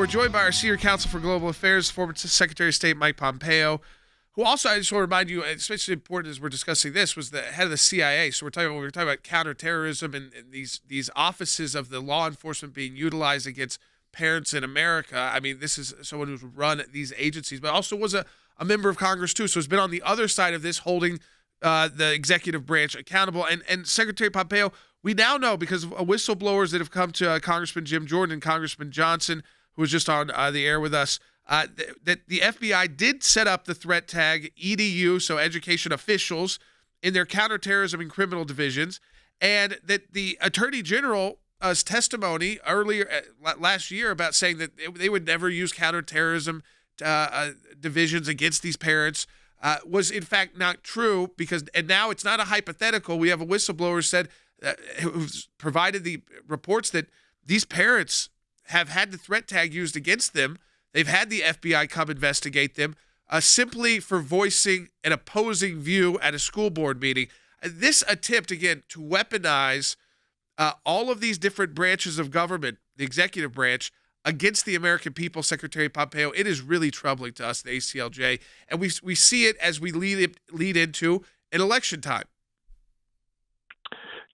we're joined by our Senior Counsel for Global Affairs, former Secretary of State Mike Pompeo, who also, I just want to remind you, especially important as we're discussing this, was the head of the CIA. So we're talking about counterterrorism and these offices of the law enforcement being utilized against parents in America. I mean, this is someone who's run these agencies, but also was a member of Congress too. So has been on the other side of this, holding the executive branch accountable. And Secretary Pompeo, we now know because of whistleblowers that have come to Congressman Jim Jordan and Congressman Johnson, who was just on the air with us, that the FBI did set up the threat tag EDU, so education officials, in their counterterrorism and criminal divisions, and that the Attorney General's testimony earlier last year about saying that they would never use counterterrorism divisions against these parents was in fact not true, and now it's not a hypothetical. We have a whistleblower said who's provided the reports that these parents have had the threat tag used against them. They've had the FBI come investigate them simply for voicing an opposing view at a school board meeting. This attempt, again, to weaponize all of these different branches of government, the executive branch, against the American people, Secretary Pompeo, it is really troubling to us, the ACLJ, and we see it as we lead into an election time.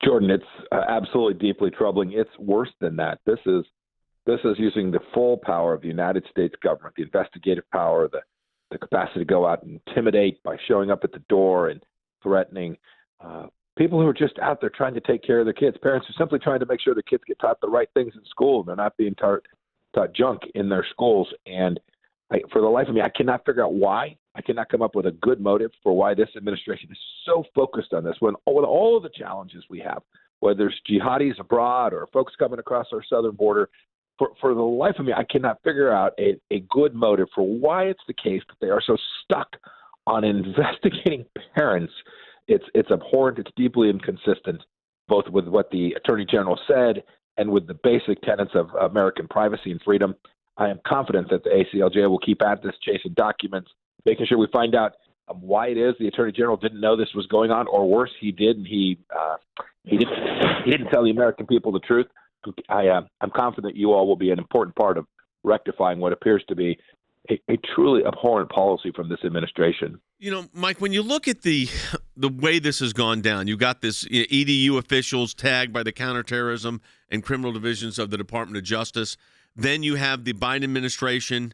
Jordan, it's absolutely deeply troubling. It's worse than that. This is using the full power of the United States government, the investigative power, the capacity to go out and intimidate by showing up at the door and threatening people who are just out there trying to take care of their kids. Parents are simply trying to make sure their kids get taught the right things in school and they're not being taught junk in their schools. And for the life of me, I cannot figure out why. I cannot come up with a good motive for why this administration is so focused on this when with all of the challenges we have, whether it's jihadis abroad or folks coming across our southern border. For the life of me, I cannot figure out a good motive for why it's the case that they are so stuck on investigating parents. It's abhorrent. It's deeply inconsistent, both with what the Attorney General said and with the basic tenets of American privacy and freedom. I am confident that the ACLJ will keep at this, chasing documents, making sure we find out why it is the Attorney General didn't know this was going on, or worse, he did, and he didn't tell the American people the truth. I'm confident you all will be an important part of rectifying what appears to be a truly abhorrent policy from this administration. You know, Mike, when you look at the way this has gone down, you got this EDU officials tagged by the counterterrorism and criminal divisions of the Department of Justice. Then you have the Biden administration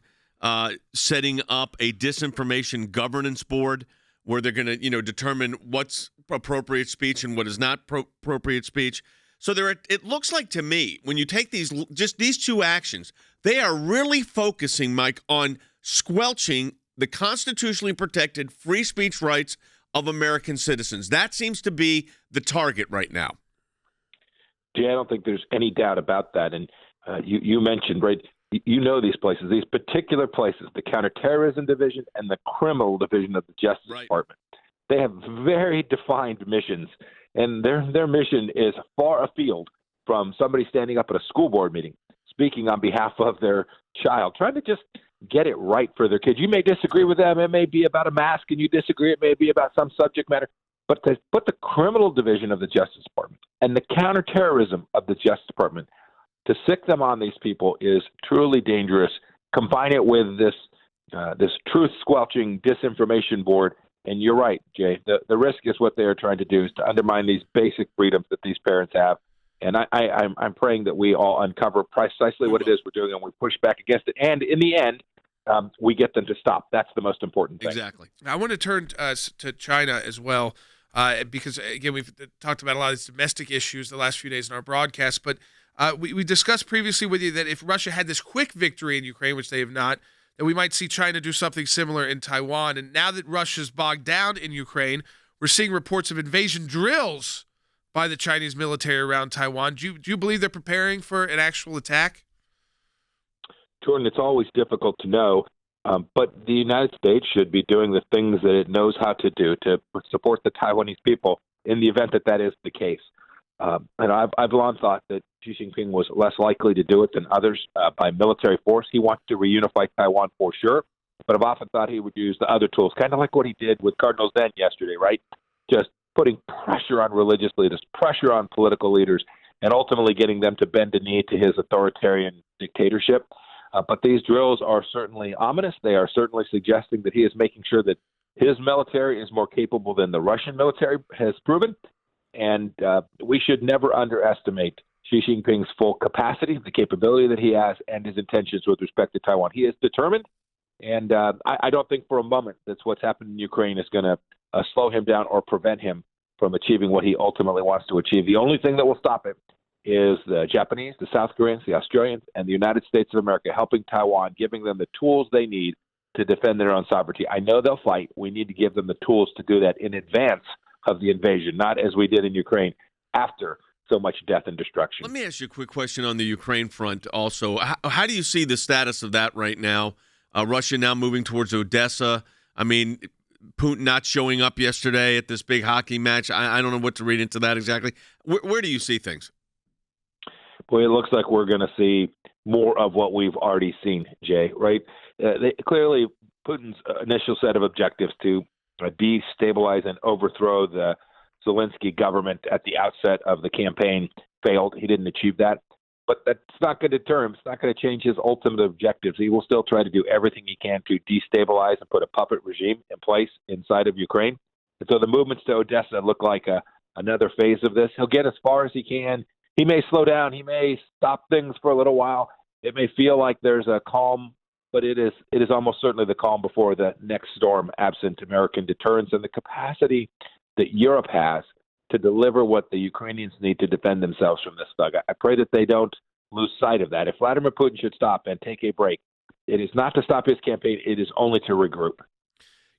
setting up a disinformation governance board where they're going to, determine what's appropriate speech and what is not appropriate speech. So it looks like to me, when you take these two actions, they are really focusing, Mike, on squelching the constitutionally protected free speech rights of American citizens. That seems to be the target right now. Yeah, I don't think there's any doubt about that. And you mentioned, right, these places, these particular places, the Counterterrorism Division and the Criminal Division of the Justice Department. They have very defined missions. And their mission is far afield from somebody standing up at a school board meeting, speaking on behalf of their child, trying to just get it right for their kids. You may disagree with them. It may be about a mask and you disagree. It may be about some subject matter. But to put the criminal division of the Justice Department and the counterterrorism of the Justice Department, to sick them on these people is truly dangerous. Combine it with this truth-squelching disinformation board. And you're right, Jay. The risk is what they are trying to do is to undermine these basic freedoms that these parents have. And I'm praying that we all uncover precisely what it is we're doing and we push back against it. And in the end, we get them to stop. That's the most important thing. Exactly. I want to turn to China as well, because, again, we've talked about a lot of these domestic issues the last few days in our broadcast. But we discussed previously with you that if Russia had this quick victory in Ukraine, which they have not, that we might see China do something similar in Taiwan. And now that Russia's bogged down in Ukraine, we're seeing reports of invasion drills by the Chinese military around Taiwan. Do you believe they're preparing for an actual attack? Jordan, it's always difficult to know, but the United States should be doing the things that it knows how to do to support the Taiwanese people in the event that is the case. And I've long thought that Xi Jinping was less likely to do it than others by military force. He wants to reunify Taiwan for sure, but I've often thought he would use the other tools, kind of like what he did with Cardinal Zen yesterday, right? Just putting pressure on religious leaders, pressure on political leaders, and ultimately getting them to bend a knee to his authoritarian dictatorship. But these drills are certainly ominous. They are certainly suggesting that he is making sure that his military is more capable than the Russian military has proven. And we should never underestimate Xi Jinping's full capacity, the capability that he has, and his intentions with respect to Taiwan. He is determined, and I don't think for a moment that what's happened in Ukraine is going to slow him down or prevent him from achieving what he ultimately wants to achieve. The only thing that will stop it is the Japanese, the South Koreans, the Australians, and the United States of America helping Taiwan, giving them the tools they need to defend their own sovereignty. I know they'll fight. We need to give them the tools to do that in advance of the invasion, not as we did in Ukraine after so much death and destruction. Let me ask you a quick question on the Ukraine front also. How do you see the status of that right now? Russia now moving towards Odessa. I mean, Putin not showing up yesterday at this big hockey match. I don't know what to read into that exactly. Where do you see things? Boy, it looks like we're going to see more of what we've already seen, Jay, right? Clearly, Putin's initial set of objectives to destabilize and overthrow the Zelensky government at the outset of the campaign failed. He didn't achieve that. But that's not going to deter him. It's not going to change his ultimate objectives. He will still try to do everything he can to destabilize and put a puppet regime in place inside of Ukraine. And so the movements to Odessa look like another phase of this. He'll get as far as he can. He may slow down. He may stop things for a little while. It may feel like there's a calm, but it is almost certainly the calm before the next storm, absent American deterrence and the capacity that Europe has to deliver what the Ukrainians need to defend themselves from this thug. I pray that they don't lose sight of that. If Vladimir Putin should stop and take a break, it is not to stop his campaign. It is only to regroup.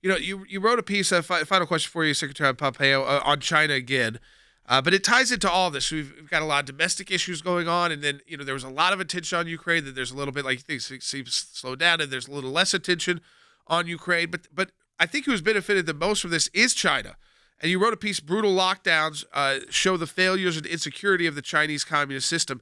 You know, you wrote a piece, final question for you, Secretary Pompeo, on China again. But it ties into all this. We've got a lot of domestic issues going on, and then, there was a lot of attention on Ukraine. That there's a little bit, like things seem to slow down, and there's a little less attention on Ukraine. But I think who's benefited the most from this is China. And you wrote a piece, brutal lockdowns show the failures and insecurity of the Chinese communist system.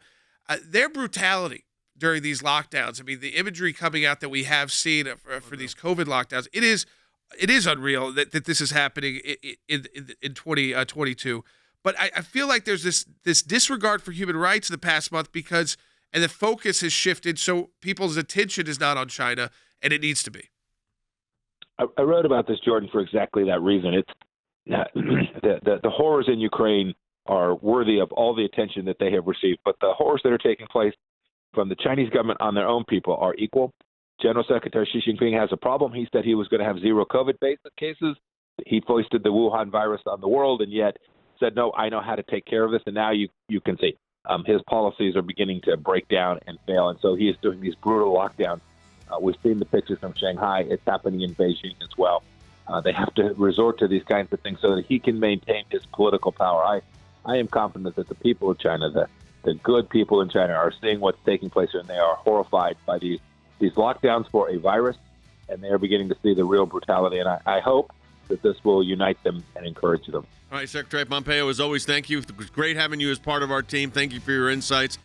Their brutality during these lockdowns, I mean, the imagery coming out that we have seen for these COVID lockdowns, it is unreal that this is happening in 2022. But I feel like there's this disregard for human rights in the past month and the focus has shifted, so people's attention is not on China, and it needs to be. I wrote about this, Jordan, for exactly that reason. It's the horrors in Ukraine are worthy of all the attention that they have received, but the horrors that are taking place from the Chinese government on their own people are equal. General Secretary Xi Jinping has a problem. He said he was going to have zero COVID cases. He foisted the Wuhan virus on the world, and yet said, no, I know how to take care of this. And now you can see his policies are beginning to break down and fail. And so he is doing these brutal lockdowns. We've seen the pictures from Shanghai. It's happening in Beijing as well. They have to resort to these kinds of things so that he can maintain his political power. I am confident that the people of China, the good people in China, are seeing what's taking place here, and they are horrified by these lockdowns for a virus, and they are beginning to see the real brutality. And I hope that this will unite them and encourage them. All right, Secretary Pompeo, as always, thank you. It was great having you as part of our team. Thank you for your insights.